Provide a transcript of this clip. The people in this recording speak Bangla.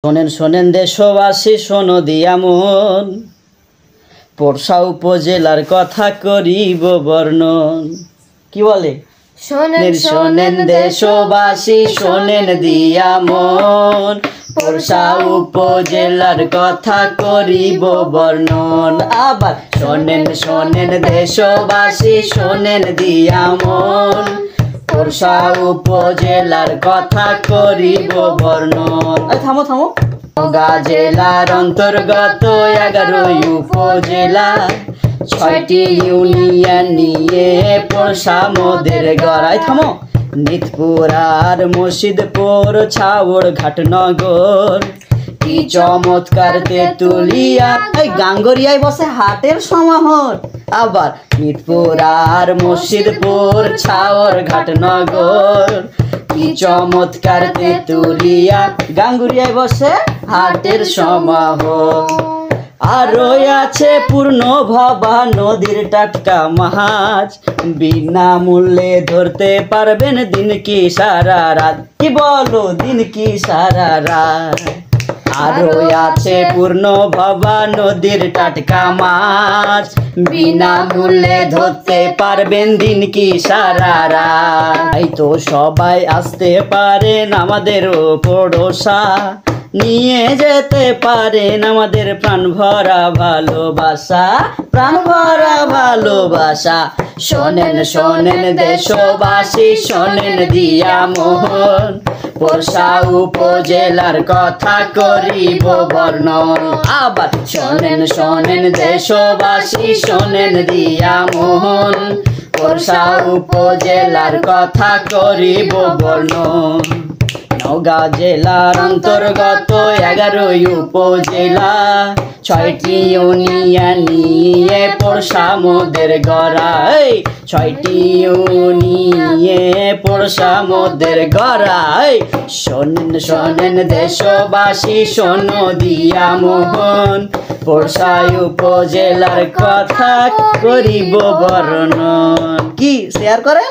শোনেন শোনেন দেশবাসী, শোনো দিয়া মন, পোরশা উপজেলার কথা করিব বর্ণন। কি বলে? শোনেন শোনেন দেশবাসী, শোনেন দিয়া মন, পোরশা উপজেলার কথা করিব বর্ণন। আবার শোনেন শোনেন দেশবাসী, শোনেন দিয়া মন, পোরশা উপজেলার কথা করিব বর্ণন। থামো থামো। নওগাঁ জেলার অন্তর্গত 11 উপজেলা, 6টি ইউনিয়ন নিয়ে পোরশা মোদের গড়ায়। থামো। নিতপুর আর মুর্শিদপুর, ছাউড় ঘাটনগর, কি চমৎকার তেতুলিয়া, এই গাঙ্গরিয়ায় বসে হাটের সমাহার। আবার নিতপুর আর মুর্শিদপুর, ছাউড় ঘাটনগর, কি চমৎকার তেতুলিয়া, গাঙ্গুরিয়ায় বসে হাটের সমাহার। আরো আছে পূর্ণ ভবা নদীর টাটকা মাছ, বিনামূল্যে ধরতে পারবেন দিন কি সারা রাত। কি বলো, দিন কি সারা রাত। আরো আছে পূর্ণ ভবা নদীর টাটকা মাছ, বিনামূল্যে ধরতে পারবেন দিন কি সারা রাত। এই তো সবাই আসতে পারেন আমাদের পোরশা, নিয়ে যেতে পারেন আমাদের প্রাণ ভরা ভালোবাসা, প্রাণ ভরা ভালোবাসা। শোনেন শোনেন দেশবাসী, শোনেন দিয়া মন, পোরশা উপজেলার কথা করিব বর্ণন। আবার শোনেন শোনেন দেশবাসী, শোনেন দিয়া মন, পোরশা উপজেলার কথা করিব বর্ণন। নওগাঁ জেলার অন্তর্গত 11 উপজেলা, 6টি ইউনিয়ন নিয়ে পোরশা মোদের গড়ায়, 6টি ইউনিয়ন পোরশা মোদের গড়ায়। শোনেন শোনেন দেশবাসী, শোনো দিয়া মন, পোরশা উপজেলার কথা করিব বর্ণন। কি শেয়ার করেন?